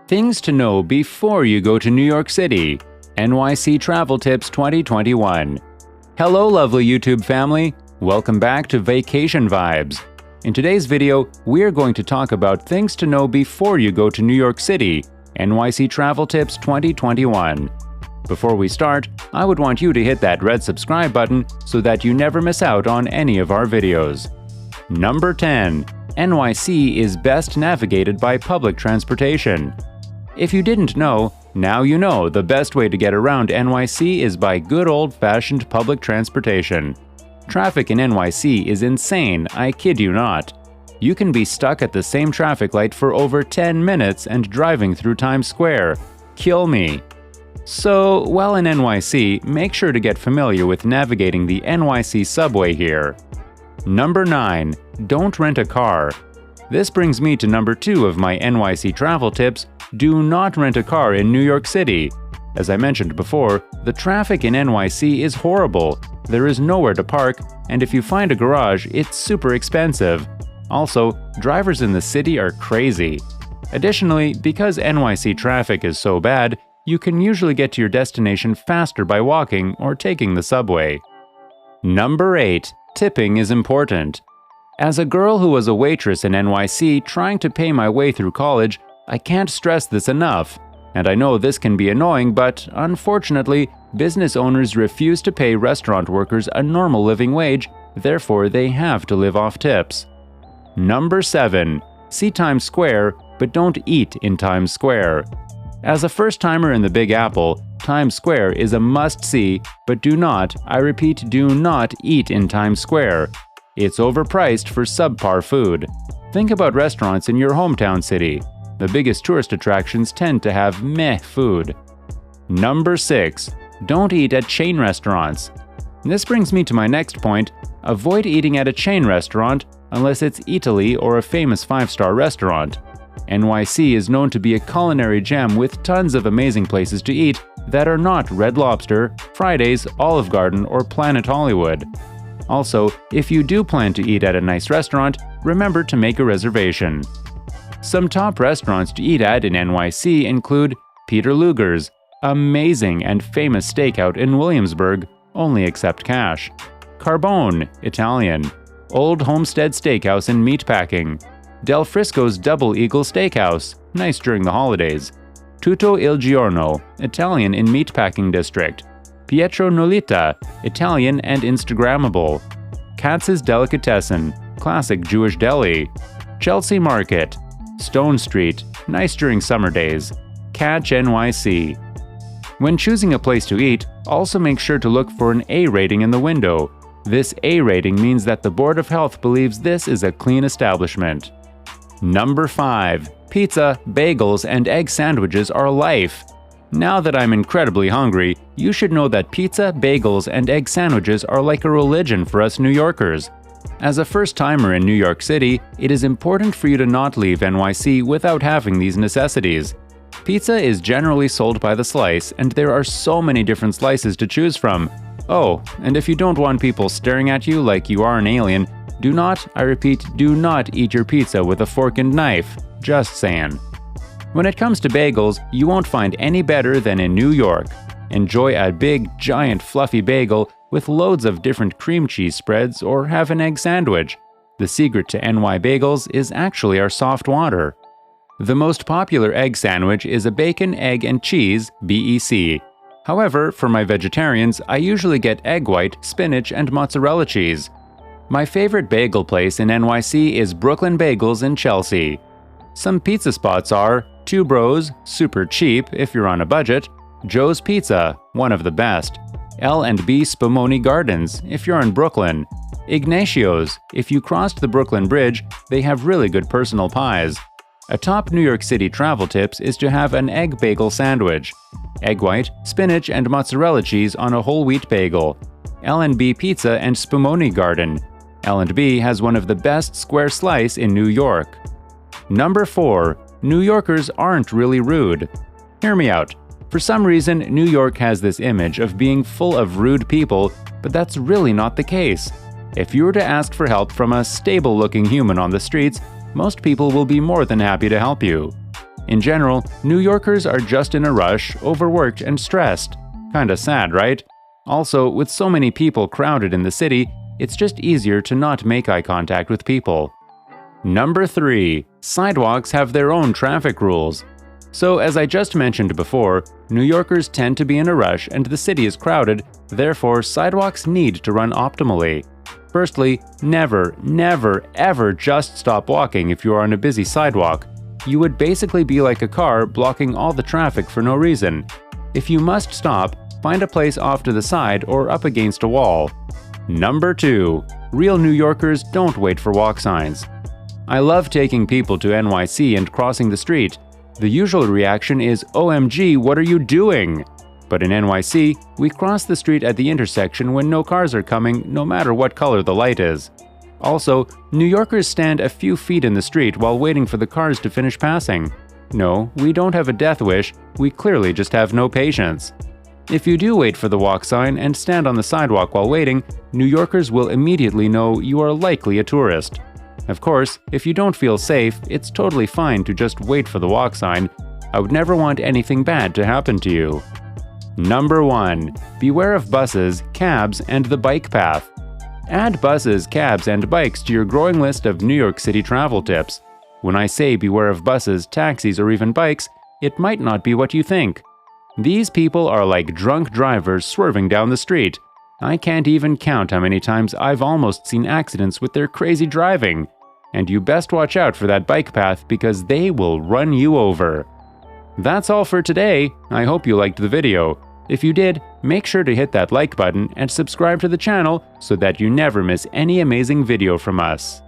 Things to know before you go to New York City. NYC Travel Tips 2021. Hello lovely YouTube family, welcome back to Vacation Vibes. In today's video, we're going to talk about things to know before you go to New York City, NYC Travel Tips 2021. Before we start, I would want you to hit that red subscribe button so that you never miss out on any of our videos. Number 10. NYC is best navigated by public transportation. If you didn't know, now you know the best way to get around NYC is by good old-fashioned public transportation. Traffic in NYC is insane, I kid you not. You can be stuck at the same traffic light for over 10 minutes and driving through Times Square. Kill me. So, while in NYC, make sure to get familiar with navigating the NYC subway here. Number 9. Don't rent a car. This brings me to number 2 of my NYC travel tips. Do not rent a car in New York City. As I mentioned before, the traffic in NYC is horrible. There is nowhere to park, and if you find a garage, it's super expensive. Also, drivers in the city are crazy. Additionally, because NYC traffic is so bad, you can usually get to your destination faster by walking or taking the subway. Number 8. Tipping is important. As a girl who was a waitress in NYC trying to pay my way through college, I can't stress this enough. And I know this can be annoying, but unfortunately, business owners refuse to pay restaurant workers a normal living wage, therefore they have to live off tips. Number 7. See Times Square, but don't eat in Times Square. As a first-timer in the Big Apple, Times Square is a must-see, but do not, I repeat, do not eat in Times Square. It's overpriced for subpar food. Think about restaurants in your hometown city. The biggest tourist attractions tend to have meh food. Number 6. Don't eat at chain restaurants. This brings me to my next point. Avoid eating at a chain restaurant unless it's Italy or a famous 5-star restaurant. NYC is known to be a culinary gem with tons of amazing places to eat that are not Red Lobster, Fridays, Olive Garden, or Planet Hollywood. Also, if you do plan to eat at a nice restaurant, remember to make a reservation. Some top restaurants to eat at in NYC include Peter Luger's, amazing and famous steakout in Williamsburg, only accept cash; Carbone, Italian; Old Homestead Steakhouse and Meatpacking; Del Frisco's Double Eagle Steakhouse, nice during the holidays; Tutto il Giorno, Italian in Meatpacking District; Pietro Nolita, Italian and Instagrammable; Katz's Delicatessen, classic Jewish deli; Chelsea Market; Stone Street, nice during summer days; Catch NYC. When choosing a place to eat, also make sure to look for an A rating in the window. This A rating means that the Board of Health believes this is a clean establishment. Number 5. Pizza, bagels, and egg sandwiches are life. Now that I'm incredibly hungry, you should know that pizza, bagels, and egg sandwiches are like a religion for us New Yorkers. As a first-timer in New York City, it is important for you to not leave NYC without having these necessities. Pizza is generally sold by the slice, and there are so many different slices to choose from. Oh, and if you don't want people staring at you like you are an alien, do not, I repeat, do not eat your pizza with a fork and knife. Just saying. When it comes to bagels, you won't find any better than in New York. Enjoy a big, giant, fluffy bagel with loads of different cream cheese spreads or have an egg sandwich. The secret to NY bagels is actually our soft water. The most popular egg sandwich is a bacon, egg, and cheese (BEC). However, for my vegetarians, I usually get egg white, spinach, and mozzarella cheese. My favorite bagel place in NYC is Brooklyn Bagels in Chelsea. Some pizza spots are Two Bros, super cheap if you're on a budget; Joe's Pizza, one of the best; L&B Spumoni Gardens if you're in Brooklyn; Ignacio's, if you crossed the Brooklyn Bridge, they have really good personal pies. A top New York City travel tips is to have an egg bagel sandwich. Egg white, spinach, and mozzarella cheese on a whole wheat bagel. L&B Pizza and Spumoni Garden. L&B has one of the best square slice in New York. Number 4. New Yorkers aren't really rude. Hear me out. For some reason, New York has this image of being full of rude people, but that's really not the case. If you were to ask for help from a stable-looking human on the streets, most people will be more than happy to help you. In general, New Yorkers are just in a rush, overworked, and stressed. Kinda sad, right? Also, with so many people crowded in the city, it's just easier to not make eye contact with people. Number 3. Sidewalks have their own traffic rules. So, as I just mentioned before, New Yorkers tend to be in a rush and the city is crowded, therefore sidewalks need to run optimally. Firstly, never, ever just stop walking if you are on a busy sidewalk. You would basically be like a car blocking all the traffic for no reason. If you must stop, find a place off to the side or up against a wall. Number 2. Real New Yorkers don't wait for walk signs. I love taking people to NYC and crossing the street. The usual reaction is, OMG, what are you doing? But in NYC, we cross the street at the intersection when no cars are coming, no matter what color the light is. Also, New Yorkers stand a few feet in the street while waiting for the cars to finish passing. No, we don't have a death wish, we clearly just have no patience. If you do wait for the walk sign and stand on the sidewalk while waiting, New Yorkers will immediately know you are likely a tourist. Of course, if you don't feel safe, it's totally fine to just wait for the walk sign. I would never want anything bad to happen to you. Number 1. Beware of buses, cabs, and the bike path. Add buses, cabs, and bikes to your growing list of New York City travel tips. When I say beware of buses, taxis, or even bikes, it might not be what you think. These people are like drunk drivers swerving down the street. I can't even count how many times I've almost seen accidents with their crazy driving. And you best watch out for that bike path because they will run you over. That's all for today. I hope you liked the video. If you did, make sure to hit that like button and subscribe to the channel so that you never miss any amazing video from us.